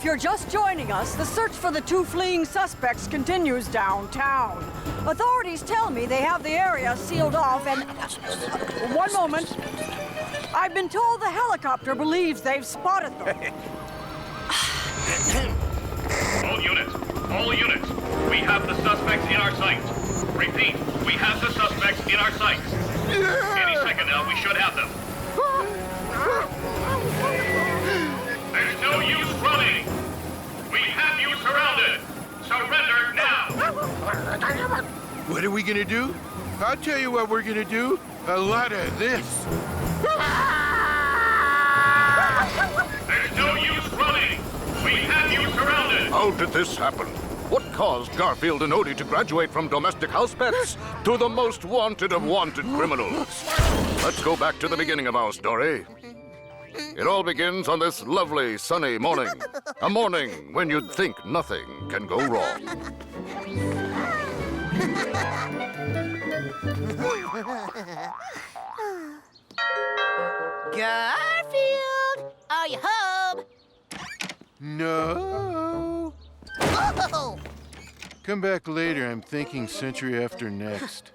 If you're just joining us, the search for the two fleeing suspects continues downtown. Authorities tell me they have the area sealed off and... one moment. I've been told the helicopter believes they've spotted them. All units, we have the suspects in our sights. Repeat, we have the suspects in our sights. Any second now, we should have them. There's no use running. We have you surrounded. Surrender now. What are we gonna do? I'll tell you what we're gonna do. A lot of this. There's no use running. We have you surrounded. How did this happen? What caused Garfield and Odie to graduate from domestic house pets to the most wanted of wanted criminals? Let's go back to the beginning of our story. It all begins on this lovely, sunny morning. A morning when you'd think nothing can go wrong. Garfield, are you home? No. Oh! Come back later. I'm thinking century after next.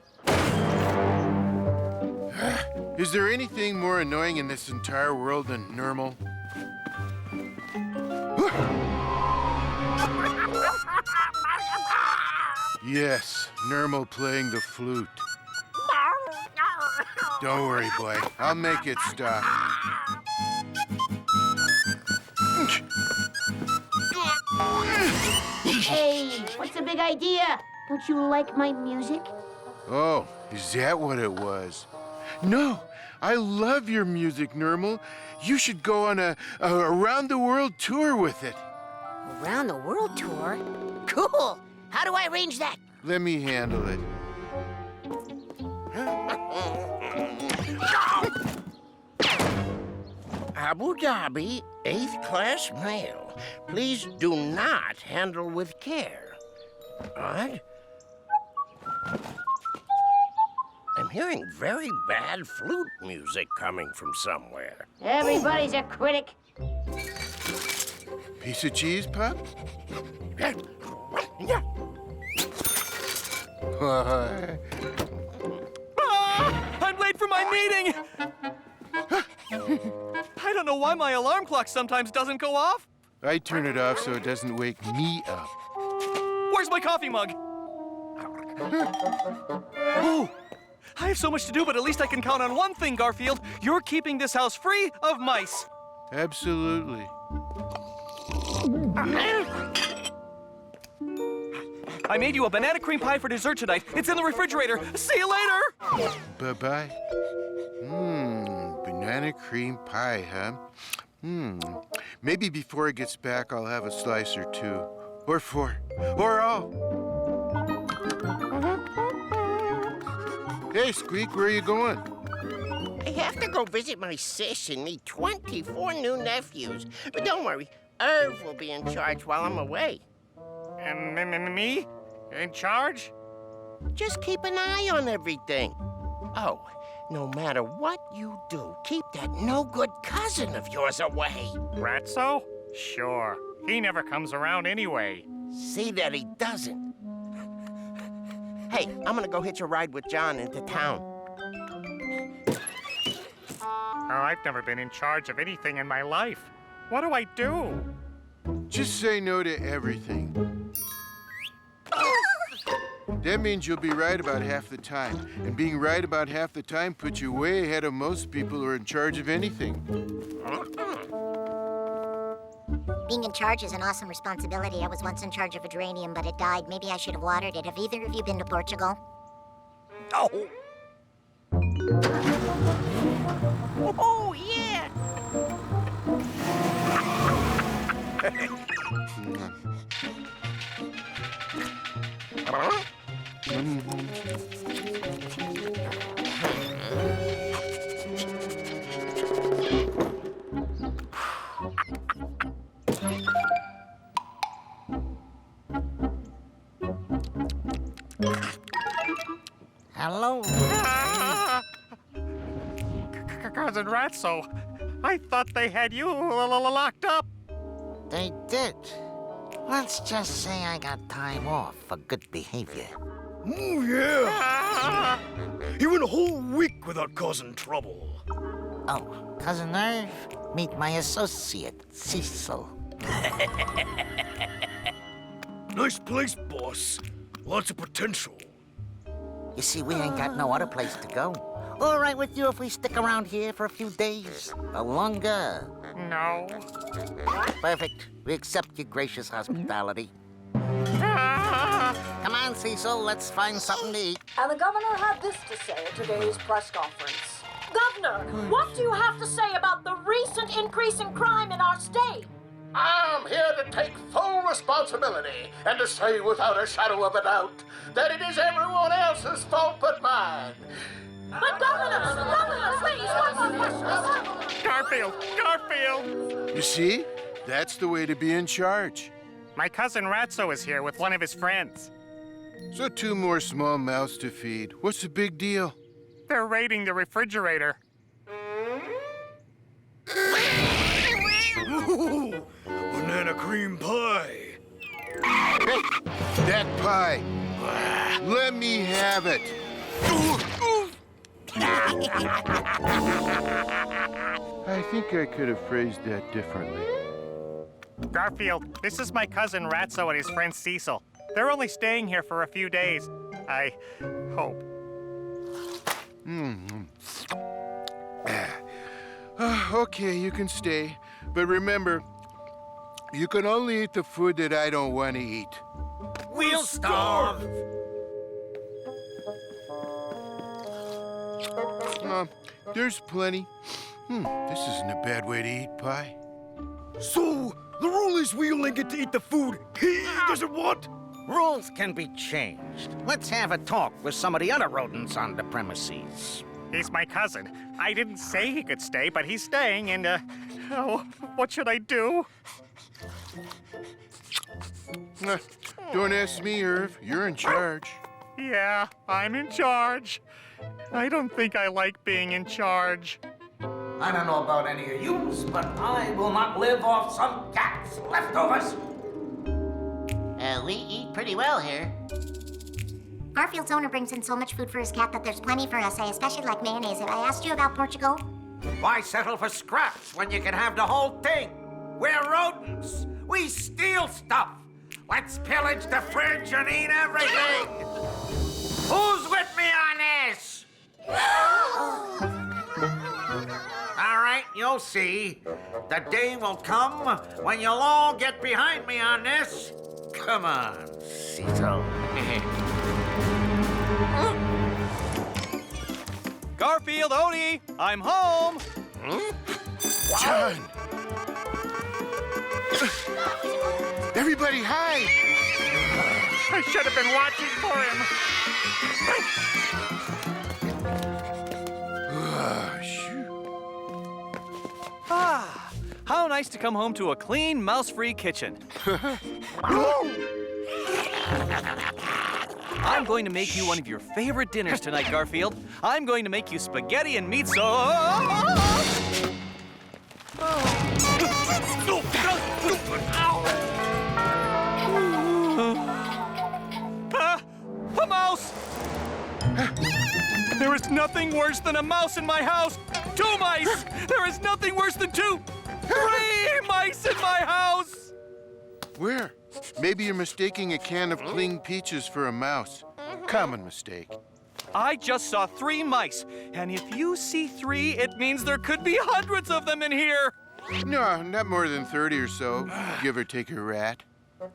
Is there anything more annoying in this entire world than normal? Yes, Normal playing the flute. Don't worry, boy. I'll make it stop. Hey, what's the big idea? Don't you like my music? Oh, is that what it was? No, I love your music, Normal. You should go on a around-the-world tour with it. Around the world tour? Cool. How do I arrange that? Let me handle it. Abu Dhabi, 8th class mail. Please do not handle with care. What? I'm hearing very bad flute music coming from somewhere. Everybody's a critic. Piece of cheese, Pop? I'm late for my meeting! I don't know why my alarm clock sometimes doesn't go off. I turn it off so it doesn't wake me up. Where's my coffee mug? Oh, I have so much to do, but at least I can count on one thing, Garfield. You're keeping this house free of mice. Absolutely. I made you a banana cream pie for dessert tonight. It's in the refrigerator. See you later. Bye-bye. Banana cream pie, huh? Maybe before it gets back, I'll have a slice or two. Or four. Or all. Hey, Squeak, where are you going? I have to go visit my sis and meet 24 new nephews. But don't worry, Irv will be in charge while I'm away. Me? In charge? Just keep an eye on everything. Oh, no matter what you do, keep that no-good cousin of yours away. Ratso? Sure. He never comes around anyway. See that he doesn't. Hey, I'm gonna go hitch a ride with John into town. Oh, I've never been in charge of anything in my life. What do I do? Just say no to everything. That means you'll be right about half the time. And being right about half the time puts you way ahead of most people who are in charge of anything. Being in charge is an awesome responsibility. I was once in charge of a geranium, but it died. Maybe I should have watered it. Have either of you been to Portugal? Oh! Oh, yeah! Hello? Cousin Ratso, I thought they had you locked up. They did. Let's just say I got time off for good behavior. Oh, yeah. You went a whole week without causing trouble. Oh, Cousin Irv, meet my associate, Cecil. Nice place, boss. Lots of potential. You see, we ain't got no other place to go. All right with you if we stick around here for a few days? Or longer? No. Perfect. We accept your gracious hospitality. Come on, Cecil, let's find something to eat. And the governor had this to say at today's press conference. Governor, what do you have to say about the recent increase in crime in our state? I'm here to take full responsibility and to say without a shadow of a doubt that it is everyone else's fault but mine. But Governor, please, one more question. Garfield! You see? That's the way to be in charge. My cousin Ratso is here with one of his friends. So 2 more small mouths to feed. What's the big deal? They're raiding the refrigerator. Ooh, banana cream pie. Hey, that pie. Let me have it. I think I could have phrased that differently. Garfield, this is my cousin Ratso and his friend Cecil. They're only staying here for a few days. I hope. Okay, you can stay. But remember, you can only eat the food that I don't want to eat. We'll starve. There's plenty. This isn't a bad way to eat pie. So, the rule is we only get to eat the food he doesn't want? Rules can be changed. Let's have a talk with some of the other rodents on the premises. He's my cousin. I didn't say he could stay, but he's staying, and, oh, what should I do? Don't ask me, Irv. You're in charge. Yeah, I'm in charge. I don't think I like being in charge. I don't know about any of yous, but I will not live off some cat's leftovers. We eat pretty well here. Garfield's owner brings in so much food for his cat that there's plenty for us. I especially like mayonnaise. Have I asked you about Portugal? Why settle for scraps when you can have the whole thing? We're rodents. We steal stuff. Let's pillage the fridge and eat everything. Who's with me on this? All right, you'll see. The day will come when you'll all get behind me on this. Come on, Cecil. Garfield, Odie, I'm home. John! Everybody hide! I should have been watching for him. Shoot. Ah, how nice to come home to a clean, mouse-free kitchen. I'm going to make you one of your favorite dinners tonight, Garfield. I'm going to make you spaghetti and meat sauce. A mouse! There is nothing worse than a mouse in my house. 2 mice! There is nothing worse than 2. 3 mice in my house! Where? Maybe you're mistaking a can of cling peaches for a mouse. Common mistake. I just saw 3 mice, and if you see 3, it means there could be hundreds of them in here. No, not more than 30 or so, give or take a rat.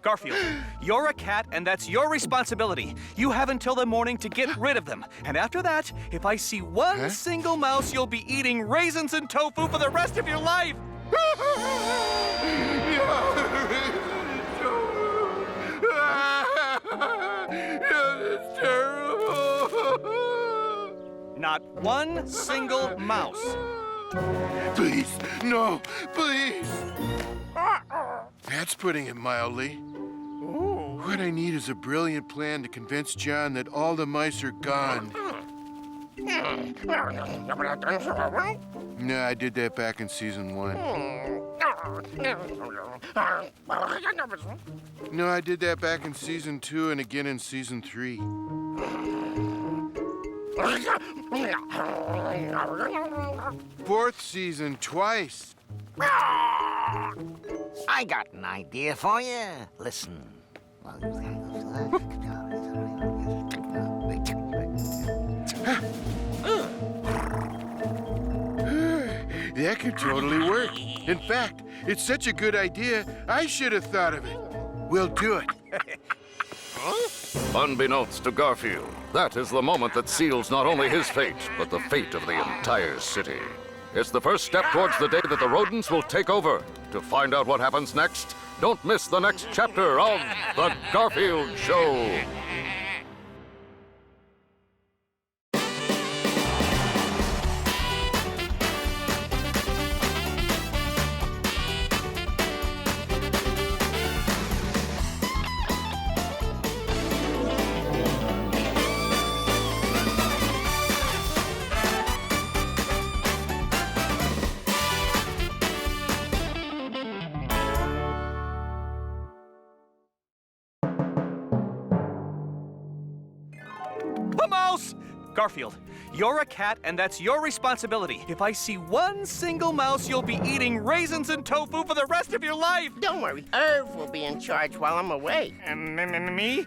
Garfield, you're a cat, and that's your responsibility. You have until the morning to get rid of them. And after that, if I see one single mouse, you'll be eating raisins and tofu for the rest of your life. It's terrible. Not one single mouse. Please, no, please. That's putting it mildly. What I need is a brilliant plan to convince John that all the mice are gone. No, I did that back in season 1. No, I did that back in season 2 and again in season 3. Fourth season, twice. I got an idea for you. Listen. That could totally work. In fact, it's such a good idea, I should have thought of it. We'll do it. Unbeknownst to Garfield, that is the moment that seals not only his fate, but the fate of the entire city. It's the first step towards the day that the rodents will take over. To find out what happens next, don't miss the next chapter of The Garfield Show. A mouse! Garfield, you're a cat, and that's your responsibility. If I see one single mouse, you'll be eating raisins and tofu for the rest of your life. Don't worry, Irv will be in charge while I'm away. Me?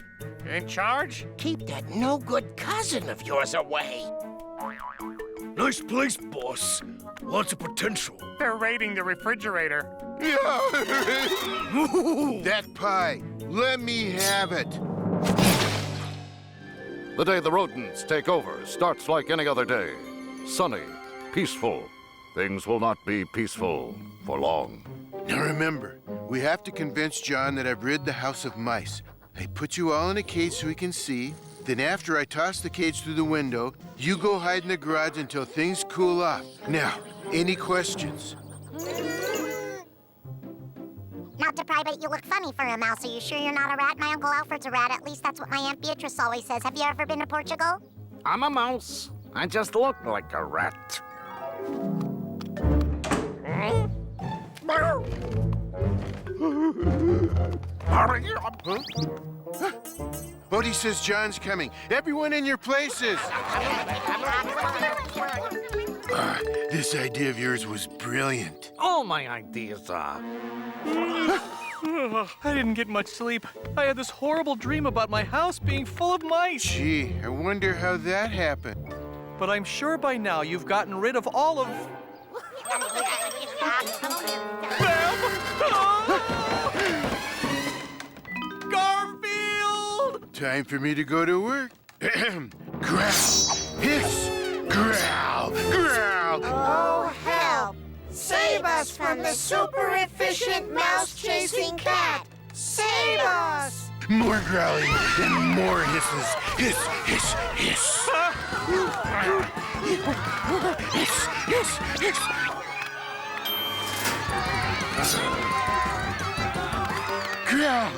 In charge? Keep that no-good cousin of yours away. Nice place, boss. Lots of potential. They're raiding the refrigerator. That pie, let me have it. The day the rodents take over starts like any other day. Sunny, peaceful. Things will not be peaceful for long. Now remember, we have to convince John that I've rid the house of mice. I put you all in a cage so we can see. Then after I toss the cage through the window, you go hide in the garage until things cool off. Now, any questions? Not to pry, but you look funny for a mouse. Are you sure you're not a rat? My Uncle Alfred's a rat. At least that's what my Aunt Beatrice always says. Have you ever been to Portugal? I'm a mouse. I just look like a rat. Bodhi says John's coming. Everyone in your places. This idea of yours was brilliant. All my ideas are. I didn't get much sleep. I had this horrible dream about my house being full of mice. Gee, I wonder how that happened. But I'm sure by now you've gotten rid of all of them. Garfield! Time for me to go to work. Growl, hiss, growl, growl. Oh, help! Save us from the super efficient mouse-chasing cat! Save us! More growling and more hisses. Hiss, hiss, hiss. Hiss, hiss, hiss. Growl,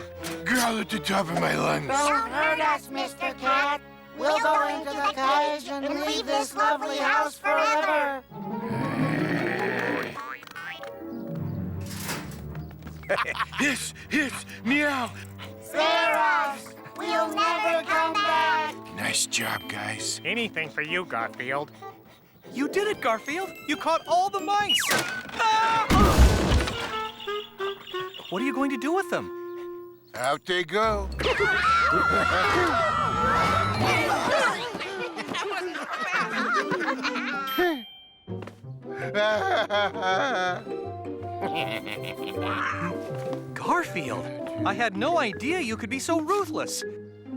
growl at the top of my lungs. Don't hurt us, Mr. Cat! We'll go into the cage and leave this lovely house forever! Hiss, hiss, meow. Spare us! We'll never come back! Nice job, guys. Anything for you, Garfield. You did it, Garfield! You caught all the mice! Ah! What are you going to do with them? Out they go. Garfield, I had no idea you could be so ruthless.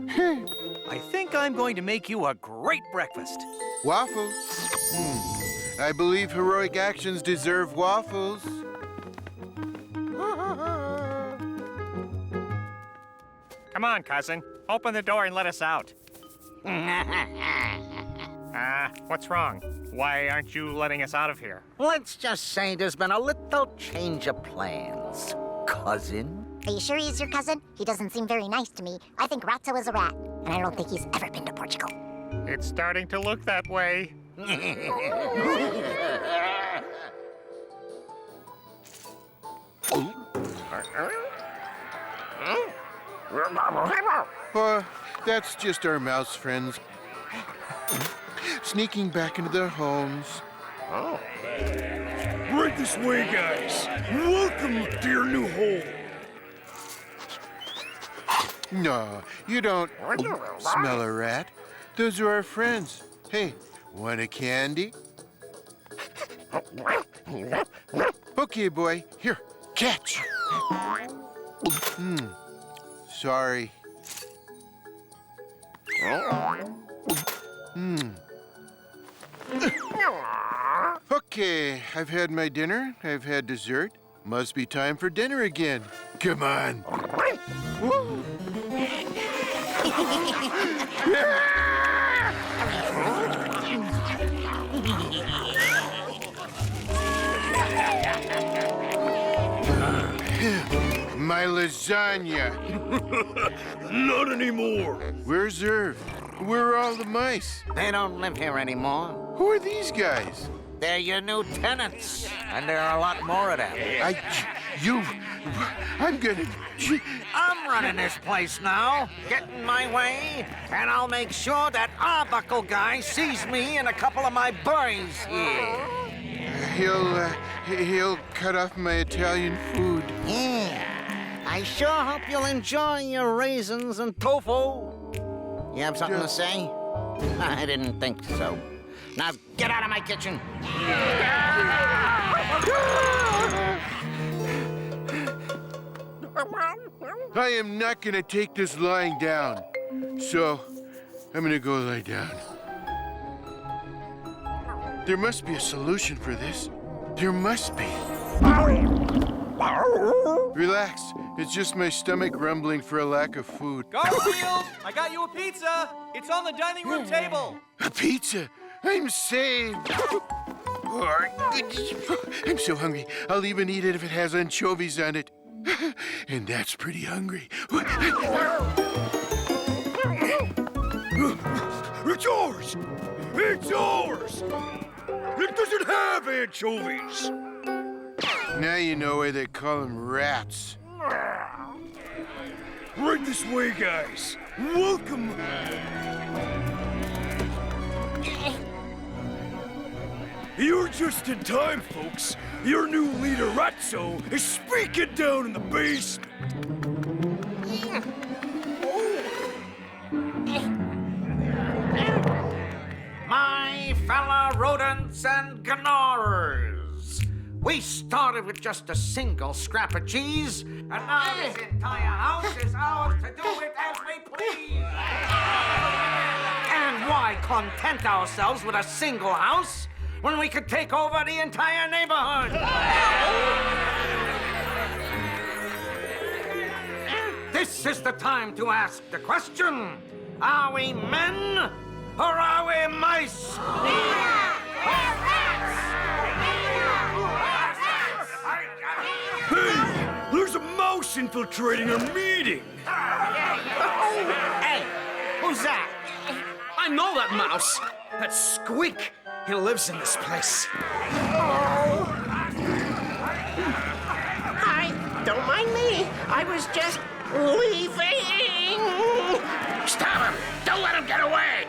I think I'm going to make you a great breakfast. Waffles? I believe heroic actions deserve waffles. Come on, cousin. Open the door and let us out. What's wrong? Why aren't you letting us out of here? Let's just say there's been a little change of plans, cousin. Are you sure he's your cousin? He doesn't seem very nice to me. I think Ratso is a rat, and I don't think he's ever been to Portugal. It's starting to look that way. That's just our mouse friends. Sneaking back into their homes. Oh. Right this way, guys. Welcome to your new home. No, you don't smell a rat. Those are our friends. Hey, want a candy? Okay, boy. Here, catch. Sorry. Okay, I've had my dinner. I've had dessert. Must be time for dinner again. Come on. My lasagna. Not anymore. Where's Irv? Where are all the mice? They don't live here anymore. Who are these guys? They're your new tenants, and there are a lot more of them. I'm gonna... I'm running this place now. Get in my way, and I'll make sure that Arbuckle guy sees me and a couple of my boys here. He'll cut off my Italian food. Yeah. I sure hope you'll enjoy your raisins and tofu. You have something to say? I didn't think so. Now get out of my kitchen. I am not gonna take this lying down. So, I'm gonna go lie down. There must be a solution for this. There must be. Relax. It's just my stomach rumbling for a lack of food. Garfield, I got you a pizza. It's on the dining room table. A pizza? I'm saved. I'm so hungry. I'll even eat it if it has anchovies on it. And that's pretty hungry. It's ours! It's ours! It doesn't have anchovies! Now you know why they call them rats. Right this way, guys. Welcome. You're just in time, folks. Your new leader, Ratso, is speaking down in the basement. My fellow rodents and gnorers. We started with just a single scrap of cheese, and now this entire house is ours to do with as we please. And why content ourselves with a single house when we could take over the entire neighborhood? This is the time to ask the question: are we men or are we mice? Hey, there's a mouse infiltrating our meeting. Hey, who's that? I know that mouse. That Squeak. He lives in this place. Hi, don't mind me. I was just leaving. Stop him! Don't let him get away!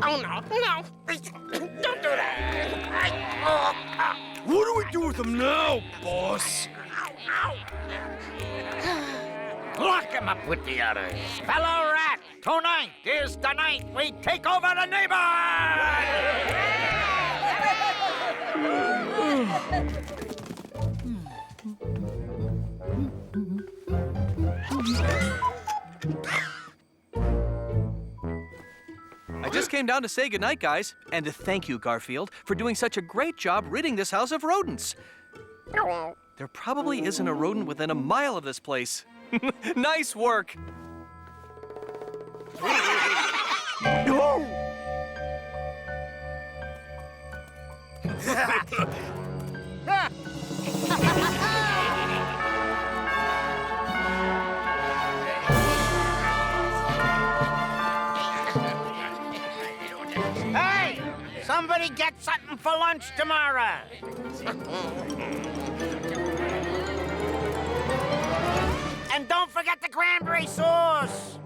Oh, no. Don't do that. What do we do with him now, boss? Lock him up with the others. Fellow rat, tonight is the night we take over the neighborhood! I just came down to say goodnight, guys, and to thank you, Garfield, for doing such a great job ridding this house of rodents. There probably isn't a rodent within a mile of this place. Nice work! Hey! Somebody get something for lunch tomorrow. And don't forget the cranberry sauce.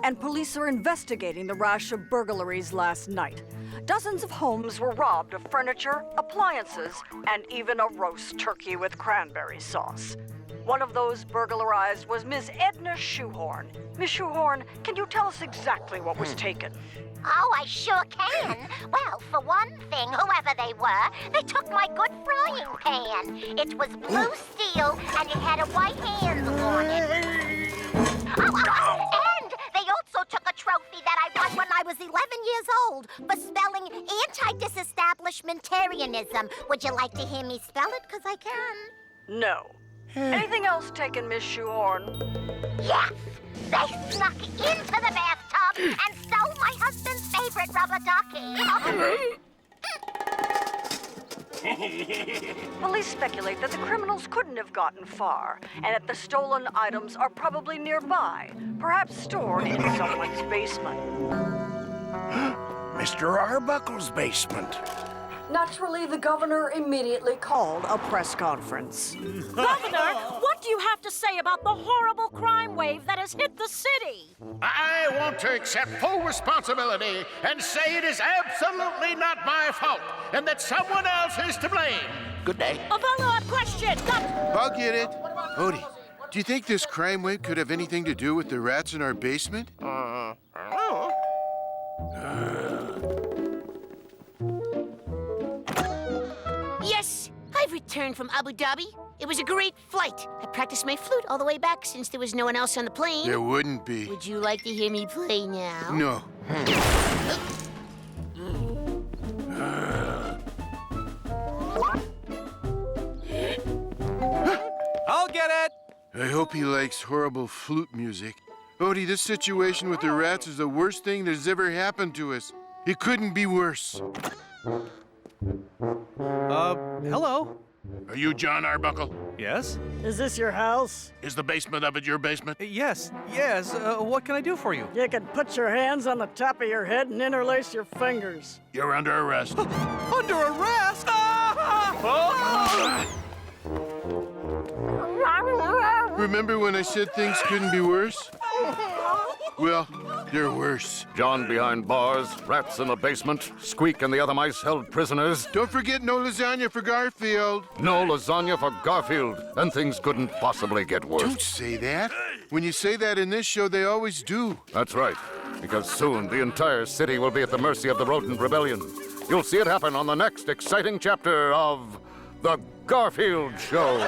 And police are investigating the rash of burglaries last night. Dozens of homes were robbed of furniture, appliances, and even a roast turkey with cranberry sauce. One of those burglarized was Miss Edna Shoehorn. Miss Shoehorn, can you tell us exactly what was taken? Oh, I sure can. Well, for one thing, whoever they were, they took my good frying pan. It was blue steel, and it had a white handle on it. And they also took a trophy that I won when I was 11 years old for spelling anti-disestablishmentarianism. Would you like to hear me spell it? Because I can. No. Anything else taken, Miss Shoehorn? Yes! They snuck into the bathtub and stole my husband's favorite rubber ducky. Police speculate that the criminals couldn't have gotten far, and that the stolen items are probably nearby, perhaps stored in someone's basement. Mr. Arbuckle's basement. Naturally, the governor immediately called a press conference. Governor, what do you have to say about the horrible crime wave that has hit the city? I want to accept full responsibility and say it is absolutely not my fault and that someone else is to blame. Good day. A follow-up question. I'll get it. Odie, do you think this crime wave could have anything to do with the rats in our basement? Yes, I've returned from Abu Dhabi. It was a great flight. I practiced my flute all the way back since there was no one else on the plane. There wouldn't be. Would you like to hear me play now? No. I'll get it! I hope he likes horrible flute music. Odie, this situation with the rats is the worst thing that's ever happened to us. It couldn't be worse. Hello? Are you John Arbuckle? Yes? Is this your house? Is the basement of it your basement? Yes. What can I do for you? You can put your hands on the top of your head and interlace your fingers. You're under arrest. Under arrest? Ah! Remember when I said things couldn't be worse? Well, they're worse. John behind bars, rats in the basement, Squeak and the other mice held prisoners. Don't forget no lasagna for Garfield. No lasagna for Garfield, and things couldn't possibly get worse. Don't say that. When you say that in this show, they always do. That's right, because soon the entire city will be at the mercy of the rodent rebellion. You'll see it happen on the next exciting chapter of The Garfield Show.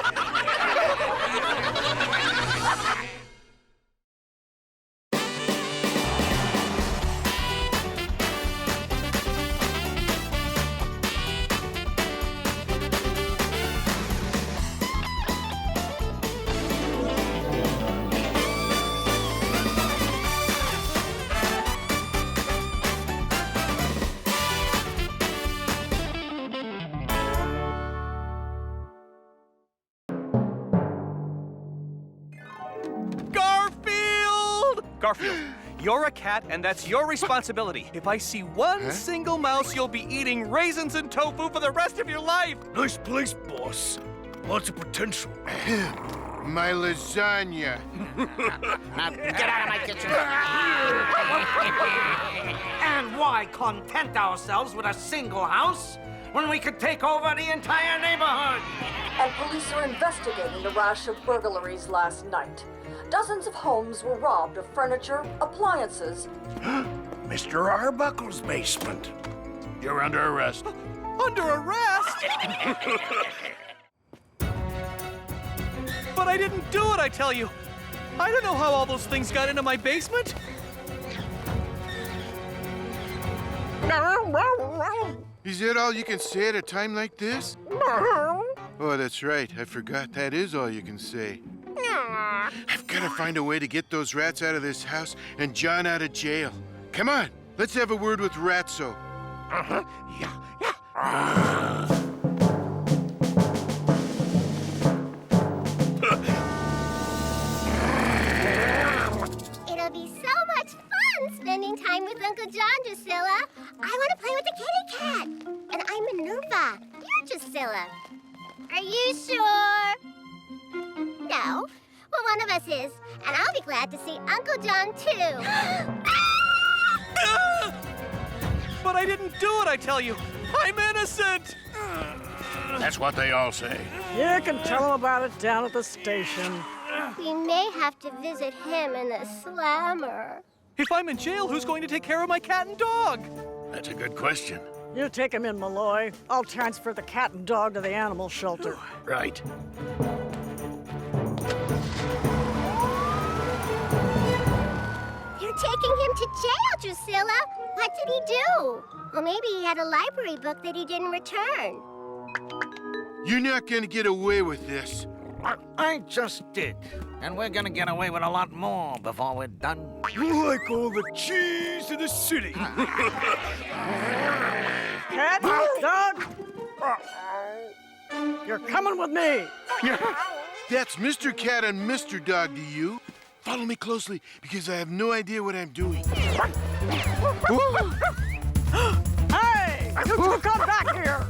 Garfield, you're a cat, and that's your responsibility. If I see one single mouse, you'll be eating raisins and tofu for the rest of your life. Nice place, boss. Lots of potential. My lasagna. Now, get out of my kitchen. And why content ourselves with a single house when we could take over the entire neighborhood? And police are investigating the rash of burglaries last night. Dozens of homes were robbed of furniture, appliances. Mr. Arbuckle's basement. You're under arrest. Under arrest? But I didn't do it, I tell you. I don't know how all those things got into my basement. Is that all you can say at a time like this? Oh, that's right. I forgot. That is all you can say. I've got to find a way to get those rats out of this house and John out of jail. Come on, let's have a word with Ratso. Uh-huh. Yeah. It'll be so much fun spending time with Uncle John, Drusilla. I want to play with the kitty cat. And I'm Minerva. You're Drusilla. Are you sure? No. Well, one of us is. And I'll be glad to see Uncle John, too. But I didn't do it, I tell you. I'm innocent. That's what they all say. You can tell him about it down at the station. We may have to visit him in the slammer. If I'm in jail, who's going to take care of my cat and dog? That's a good question. You take him in, Malloy. I'll transfer the cat and dog to the animal shelter. Right. You're taking him to jail, Drusilla. What did he do? Well, maybe he had a library book that he didn't return. You're not gonna get away with this. I just did. And we're gonna get away with a lot more before we're done. Like all the cheese in the city. Cat, dog, you're coming with me. That's Mr. Cat and Mr. Dog to you. Follow me closely, because I have no idea what I'm doing. Hey, you two come back here.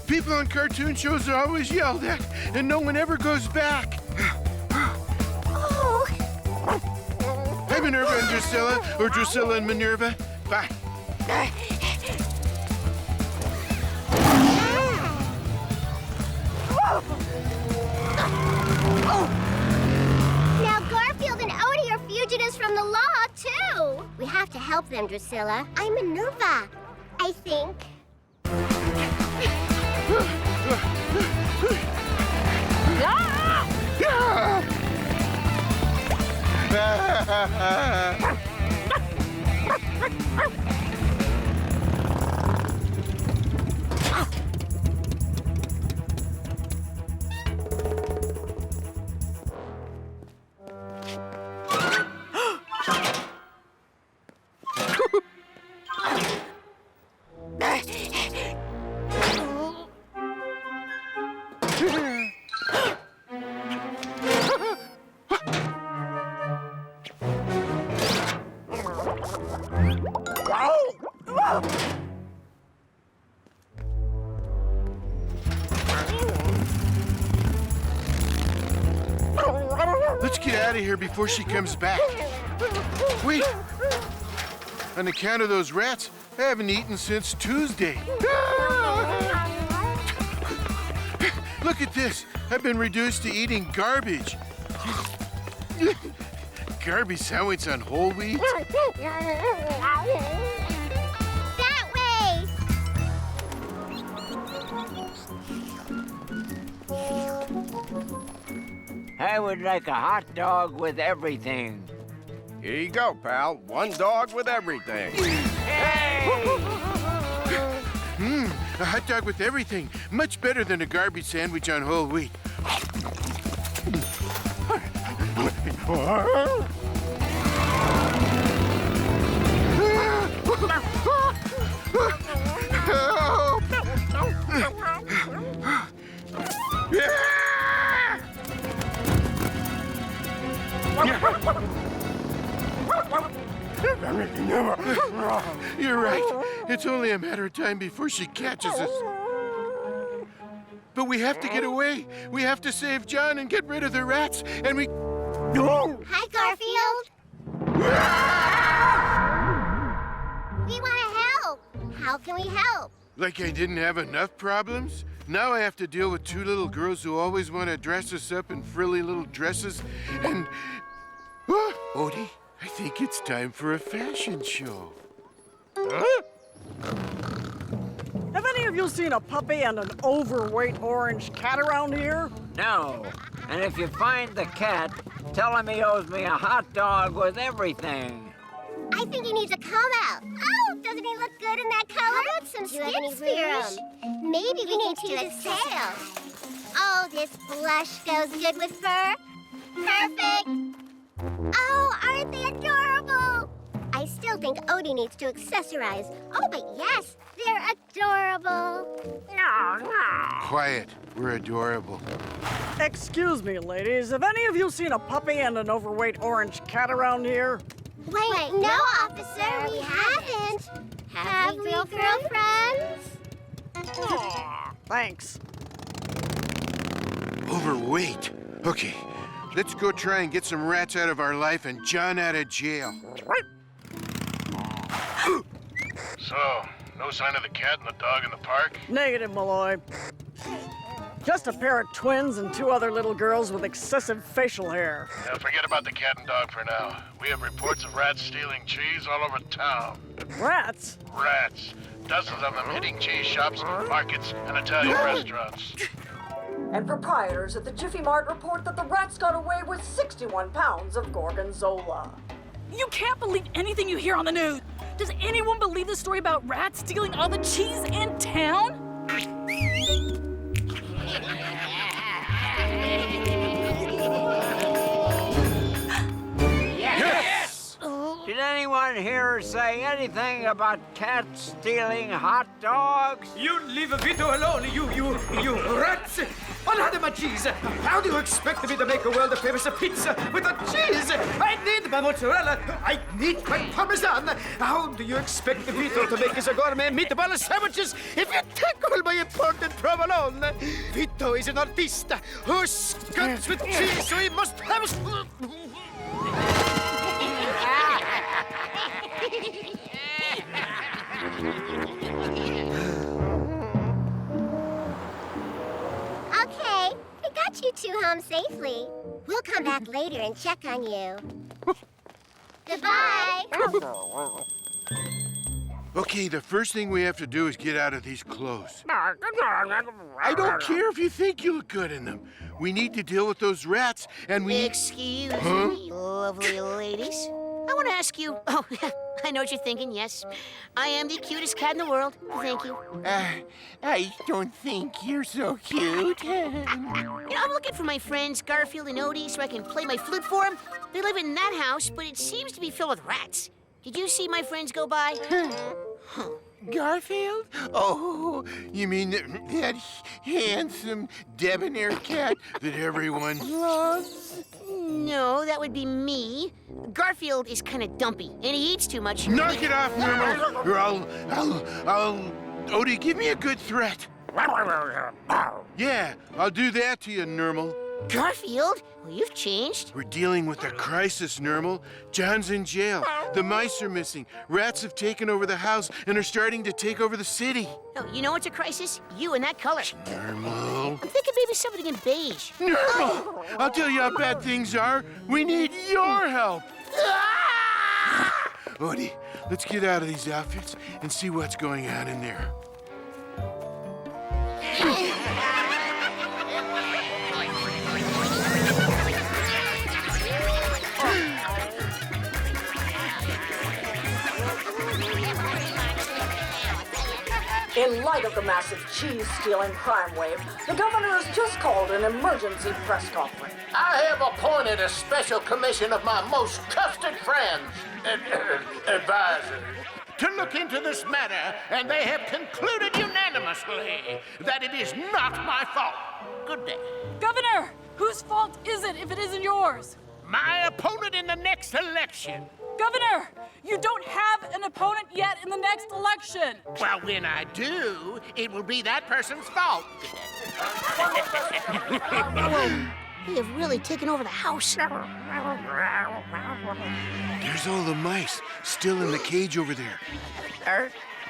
People on cartoon shows are always yelled at, and no one ever goes back. Oh. Hi, Minerva and Drusilla, or Drusilla and Minerva. Bye. Now Garfield and Odie are fugitives from the law, too. We have to help them, Drusilla. I'm Minerva, I think. Let's get out of here before she comes back. Wait. On account of those rats, I haven't eaten since Tuesday. Look at this. I've been reduced to eating garbage. Garbage sandwich on whole wheat? That way! I would like a hot dog with everything. Here you go, pal. One dog with everything. A hot dog with everything. Much better than a garbage sandwich on whole wheat. You're right. It's only a matter of time before she catches us. But we have to get away. We have to save John and get rid of the rats. And we... Hi, Garfield. We want to help. How can we help? Like I didn't have enough problems? Now I have to deal with two little girls who always want to dress us up in frilly little dresses and... Odie, I think it's time for a fashion show. Have any of you seen a puppy and an overweight orange cat around here? No. And if you find the cat, tell him he owes me a hot dog with everything. I think he needs a comb out. Oh, doesn't he look good in that color? How about some skin serum? Maybe we need to use his tail. Oh, this blush goes good with fur. Perfect. Oh, aren't they adorable? I I still think Odie needs to accessorize. Oh, but yes, they're adorable. Quiet. We're adorable. Excuse me, ladies. Have any of you seen a puppy and an overweight orange cat around here? Wait, no, officer, we haven't. Have we, girlfriends? Thanks. Overweight. Okay, let's go try and get some rats out of our life and John out of jail. So, no sign of the cat and the dog in the park? Negative, Malloy. Just a pair of twins and two other little girls with excessive facial hair. Now forget about the cat and dog for now. We have reports of rats stealing cheese all over town. Rats? Rats. Dozens of them hitting cheese shops, markets, and Italian restaurants. And proprietors at the Jiffy Mart report that the rats got away with 61 pounds of gorgonzola. You can't believe anything you hear on the news. Does anyone believe the story about rats stealing all the cheese in town? Yes! Did anyone here say anything about cats stealing hot dogs? You leave Vito alone, you rats! Another my cheese! How do you expect me to make a world-famous pizza without cheese? I need my mozzarella! I need my parmesan! How do you expect Vito to make his gourmet meatball sandwiches if you take all my important provolone? Vito is an artista who scuds with cheese, so he must have... Okay, we got you two home safely. We'll come back later and check on you. Goodbye. Okay, the first thing we have to do is get out of these clothes. I don't care if you think you look good in them. We need to deal with those rats, and we... Excuse me, lovely ladies. I want to ask you... Oh, I know what you're thinking, yes. I am the cutest cat in the world. Thank you. I don't think you're so cute. I'm looking for my friends Garfield and Odie so I can play my flute for them. They live in that house, but it seems to be filled with rats. Did you see my friends go by? Garfield? Oh, You mean that handsome, debonair cat that everyone loves? No, that would be me. Garfield is kind of dumpy, and he eats too much. Knock it off, Normal, or I'll... Odie, give me a good threat. Yeah, I'll do that to you, Normal. Garfield? Well, you've changed. We're dealing with a crisis, Normal. John's in jail. The mice are missing. Rats have taken over the house and are starting to take over the city. Oh, you know what's a crisis? You and that color. Normal. I'm thinking maybe something in beige. Normal! I'll tell you how bad things are. We need your help. Odie, let's get out of these outfits and see what's going on in there. In light of the massive cheese-stealing crime wave, the governor has just called an emergency press conference. I have appointed a special commission of my most trusted friends, advisors, to look into this matter, and they have concluded unanimously that it is not my fault. Good day. Governor, whose fault is it if it isn't yours? My opponent in the next election. Governor, you don't have an opponent yet in the next election. Well, when I do, it will be that person's fault. We have really taken over the house. There's all the mice still in the cage over there.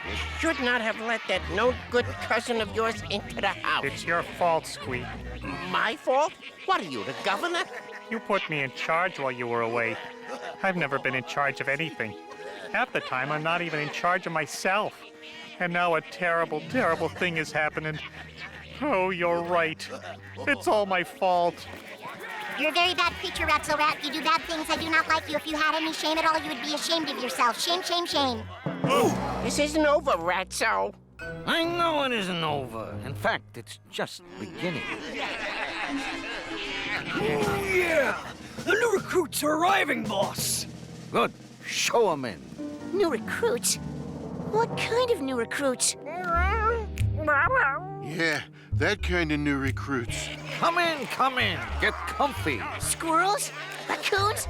You should not have let that no-good cousin of yours into the house. It's your fault, Squeak. My fault? What are you, the governor? You put me in charge while you were away. I've never been in charge of anything. Half the time, I'm not even in charge of myself. And now a terrible, terrible thing is happening. Oh, you're right. It's all my fault. You're a very bad creature, Ratso Rat. You do bad things. I do not like you. If you had any shame at all, you would be ashamed of yourself. Shame, shame, shame. This isn't over, Ratso. I know it isn't over. In fact, it's just beginning. Yeah! The new recruits are arriving, boss! Good. Show 'em in. New recruits? What kind of new recruits? Yeah, that kind of new recruits. Come in, come in. Get comfy. Squirrels? Raccoons?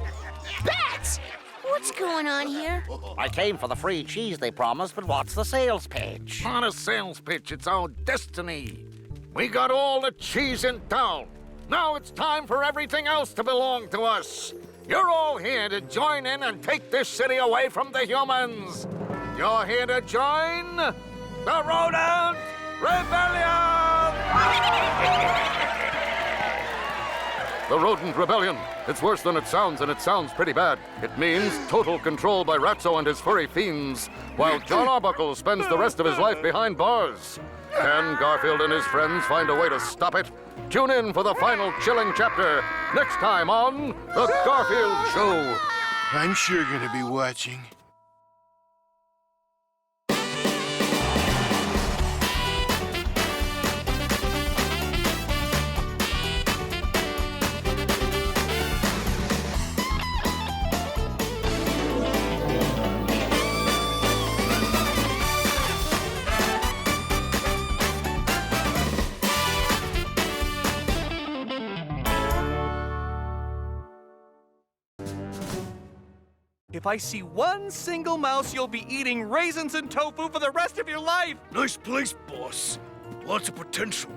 Bats? What's going on here? I came for the free cheese they promised, but what's the sales pitch? Not a sales pitch, it's our destiny. We got all the cheese in town. Now it's time for everything else to belong to us. You're all here to join in and take this city away from the humans. You're here to join the Rodent Rebellion! The Rodent Rebellion. It's worse than it sounds, and it sounds pretty bad. It means total control by Ratso and his furry fiends, while John Arbuckle spends the rest of his life behind bars. Can Garfield and his friends find a way to stop it? Tune in for the final chilling chapter next time on The Garfield Show. I'm sure gonna be watching. If I see one single mouse, you'll be eating raisins and tofu for the rest of your life! Nice place, boss. Lots of potential.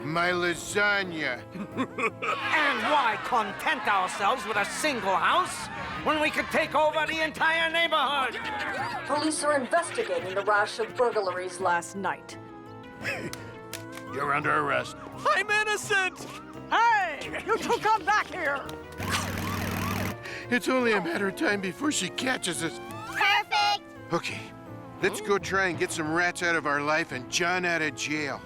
My lasagna. And why content ourselves with a single house when we could take over the entire neighborhood? Police are investigating the rash of burglaries last night. You're under arrest. I'm innocent! Hey! You two come back here! It's only a matter of time before she catches us. Perfect! Okay, let's go try and get some rats out of our life and John out of jail.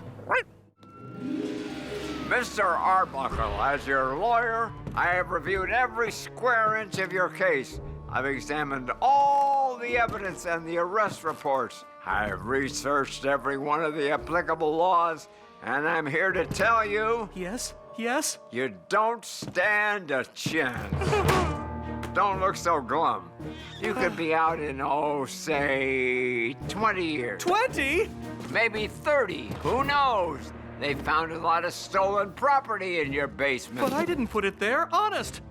Mr. Arbuckle, as your lawyer, I have reviewed every square inch of your case. I've examined all the evidence and the arrest reports. I've researched every one of the applicable laws, and I'm here to tell you... Yes? Yes? You don't stand a chance. Don't look so glum. You could be out in, say, 20 years. 20? Maybe 30. Who knows? They found a lot of stolen property in your basement. But I didn't put it there, honest.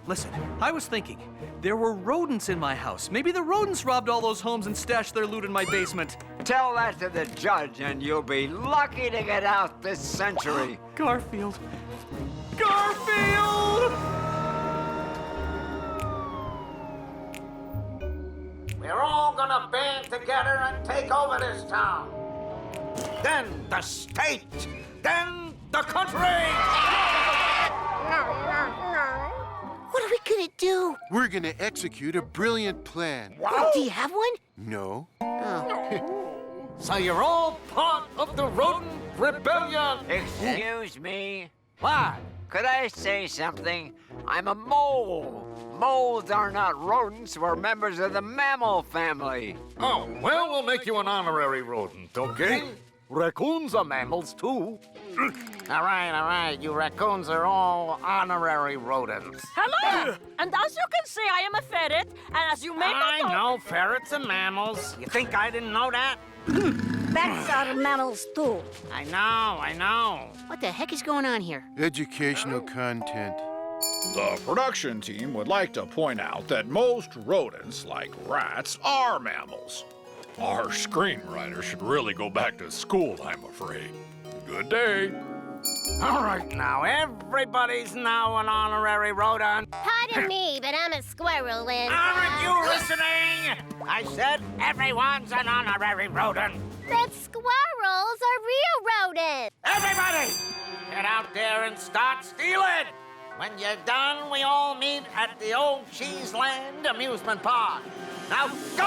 Listen, I was thinking, there were rodents in my house. Maybe the rodents robbed all those homes and stashed their loot in my basement. Tell that to the judge and you'll be lucky to get out this century. Garfield. Garfield! We're all gonna band together and take over this town. Then the state. Then the country. What are we gonna do? We're gonna execute a brilliant plan. Wow. Do you have one? No. Oh. So you're all part of the Rodent Rebellion. Excuse me. What? Could I say something? I'm a mole. Moles are not rodents. We're members of the mammal family. Oh, well, we'll make you an honorary rodent, okay? Raccoons are mammals, too. All right. You raccoons are all honorary rodents. Hello! And as you can see, I am a ferret, and as you may I not know ferrets are mammals. You think I didn't know that? Bats are mammals too. I know. What the heck is going on here? Educational content. The production team would like to point out that most rodents, like rats, are mammals. Our screenwriter should really go back to school, I'm afraid. Good day. All right, now, everybody's now an honorary rodent. Pardon me, but I'm a squirrel and... Aren't you listening? I said everyone's an honorary rodent. But squirrels are real rodents. Everybody, get out there and start stealing. When you're done, we all meet at the old Cheeseland amusement park. Now, go!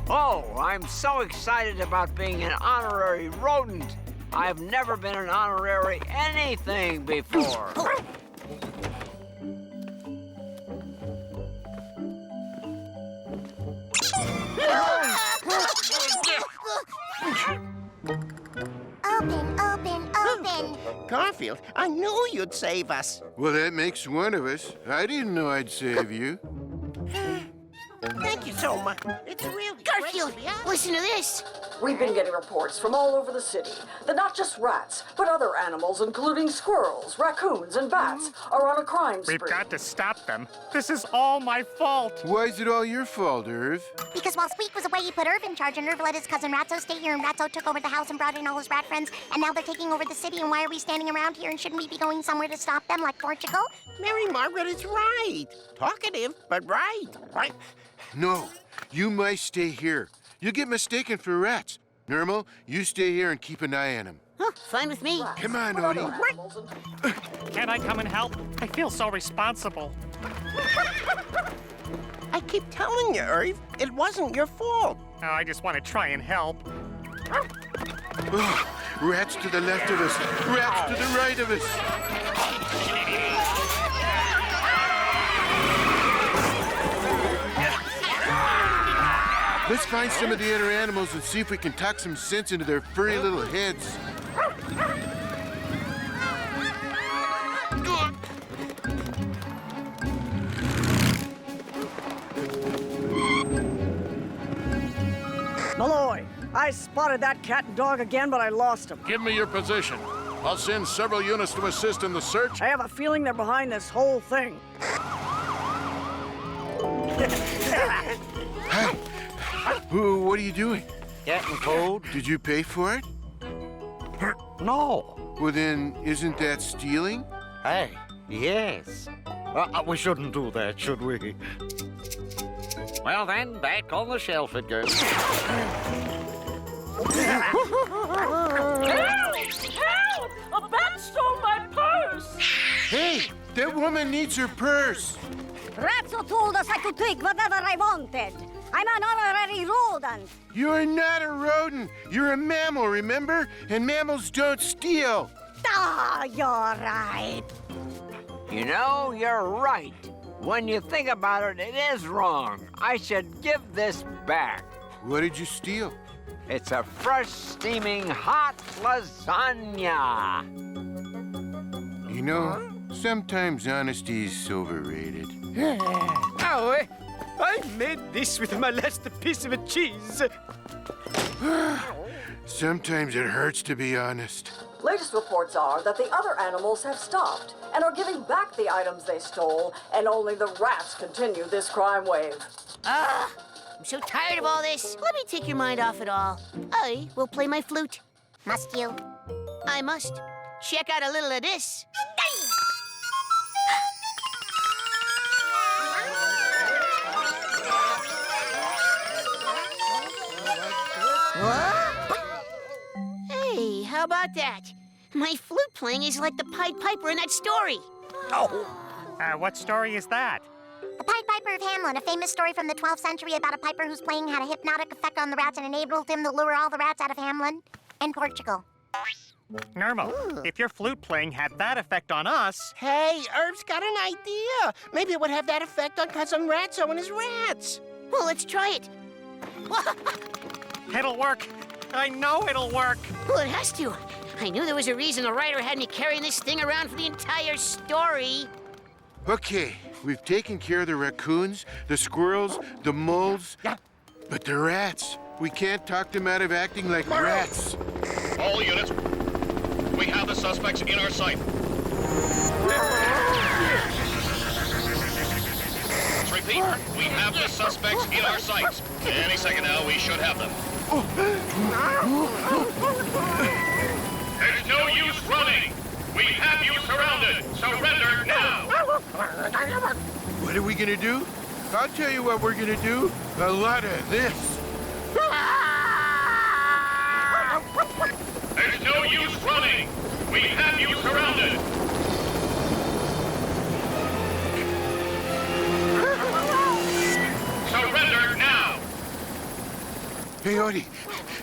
Oh, I'm so excited about being an honorary rodent. I've never been an honorary anything before. Open, open, open. Garfield, I knew you'd save us. Well, that makes one of us. I didn't know I'd save you. Thank you so much. It's really Garfield, listen to this. We've been getting reports from all over the city that not just rats, but other animals, including squirrels, raccoons, and bats, are on a crime spree. We've got to stop them. This is all my fault. Why is it all your fault, Irv? Because while Squeak was away, he put Irv in charge, and Irv let his cousin Ratso stay here, and Ratso took over the house and brought in all his rat friends, and now they're taking over the city, and why are we standing around here, and shouldn't we be going somewhere to stop them, like Portugal? Mary Margaret is right. Talkative, but right. Right. No, you mice stay here. You get mistaken for rats. Normal, you stay here and keep an eye on them. Huh, fine with me. Come on, Odie. Can I come and help? I feel so responsible. I keep telling you, Irv, it wasn't your fault. Oh, I just want to try and help. Oh, rats to the left of us. Rats to the right of us. Let's find some of the other animals and see if we can talk some sense into their furry little heads. Malloy, I spotted that cat and dog again, but I lost them. Give me your position. I'll send several units to assist in the search. I have a feeling they're behind this whole thing. Hi. Ooh, what are you doing? Getting cold? Did you pay for it? No. Well, then, isn't that stealing? Hey, yes. We shouldn't do that, should we? Well then, back on the shelf it goes. Help! Help! A bat stole my purse! Hey, that woman needs her purse. Ratso told us I could take whatever I wanted. I'm an honorary rodent. You're not a rodent. You're a mammal, remember? And mammals don't steal. Ah, you're right. You know, you're right. When you think about it, it is wrong. I should give this back. What did you steal? It's a fresh, steaming, hot lasagna. You know, sometimes honesty's overrated. Oh, I made this with my last piece of cheese. Sometimes it hurts to be honest. Latest reports are that the other animals have stopped and are giving back the items they stole, and only the rats continue this crime wave. I'm so tired of all this. Let me take your mind off it all. I will play my flute. Must you? I must. Check out a little of this. What? Hey, how about that? My flute playing is like the Pied Piper in that story. Oh. What story is that? The Pied Piper of Hamelin, a famous story from the 12th century about a piper whose playing had a hypnotic effect on the rats and enabled him to lure all the rats out of Hamelin and Portugal. Normal, if your flute playing had that effect on us... Hey, Irv's got an idea. Maybe it would have that effect on Cousin Ratso and his rats. Well, let's try it. It'll work. I know it'll work. Well, it has to. I knew there was a reason the writer had me carrying this thing around for the entire story. Okay, we've taken care of the raccoons, the squirrels, the moles. Yeah. But the rats, we can't talk them out of acting like rats. All units, we have the suspects in our sight. Repeat, we have the suspects in our sights. Any second now, we should have them. There's no use running. We have you surrounded. Surrender now. What are we gonna do? I'll tell you what we're gonna do. A lot of this. There's no use running. We have you surrounded. Surrender now. Hey, Odie,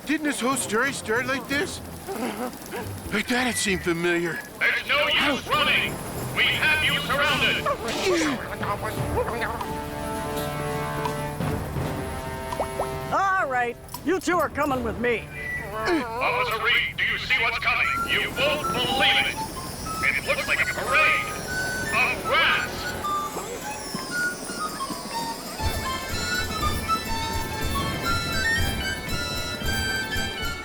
didn't this whole story start like this? I thought it seemed familiar. There's no use running. We have you surrounded. All right, you two are coming with me. Officer Reed, do you see what's coming? You won't believe it. It looks like a parade of rats.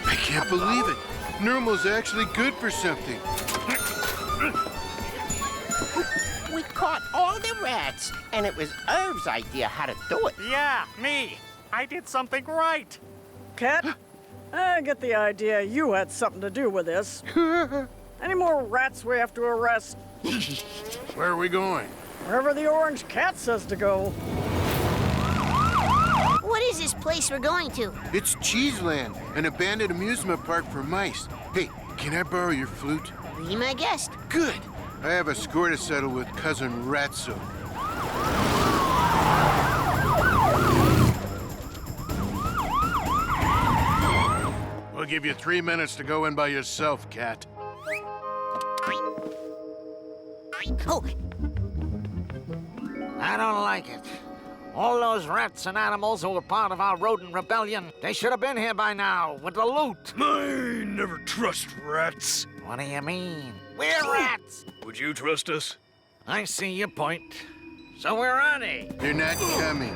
I can't believe it. Normal's actually good for something. We caught all the rats, and it was Irv's idea how to do it. Yeah, me. I did something right. Cat, I get the idea you had something to do with this. Any more rats we have to arrest? Where are we going? Wherever the orange cat says to go. What is this place we're going to? It's Cheeseland, an abandoned amusement park for mice. Hey, can I borrow your flute? Be my guest. Good. I have a score to settle with Cousin Ratso. We'll give you 3 minutes to go in by yourself, Cat. Oh, I don't like it. All those rats and animals who were part of our rodent rebellion, they should have been here by now with the loot. I never trust rats. What do you mean? We're rats. Would you trust us? I see your point. So where are they? They're not coming.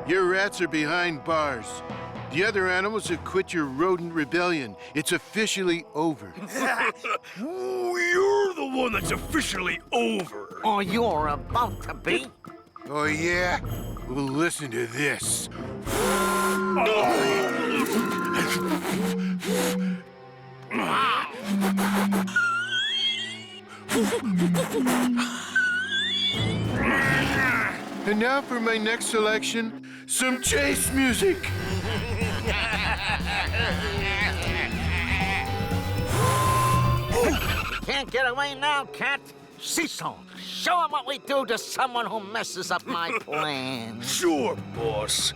Your rats are behind bars. The other animals have quit your rodent rebellion. It's officially over. You're the one that's officially over. Or you're about to be. Oh, yeah? Well, listen to this. And now for my next selection, some chase music. Can't get away now, cat. Cecil, show him what we do to someone who messes up my plan. Sure, boss.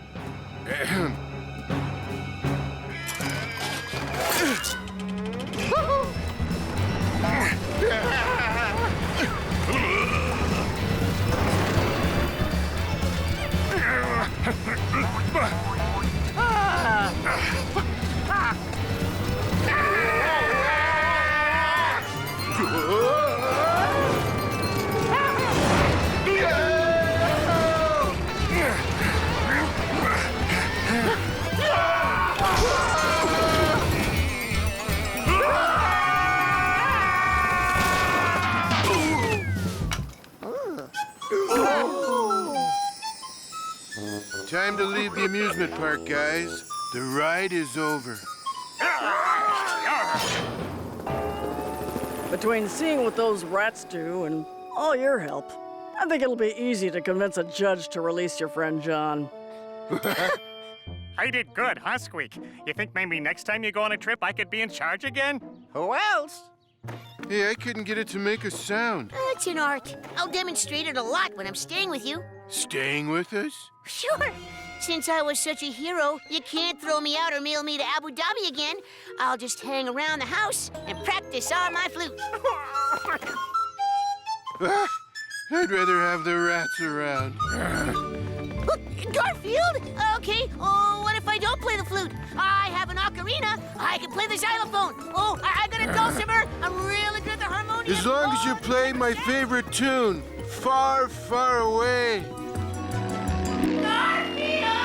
Time to leave the amusement park, guys. The ride is over. Between seeing what those rats do and all your help, I think it'll be easy to convince a judge to release your friend John. I did good, huh, Squeak? You think maybe next time you go on a trip, I could be in charge again? Who else? Hey, I couldn't get it to make a sound. it's an art. I'll demonstrate it a lot when I'm staying with you. Staying with us? Sure. Since I was such a hero, you can't throw me out or mail me to Abu Dhabi again. I'll just hang around the house and practice on my flute. I'd rather have the rats around. Garfield? Okay, what if I don't play the flute? I have an ocarina. I can play the xylophone. Oh, I got a dulcimer. I'm really good at the harmonium. As long as you play my favorite tune, Far, Far Away. Garfield!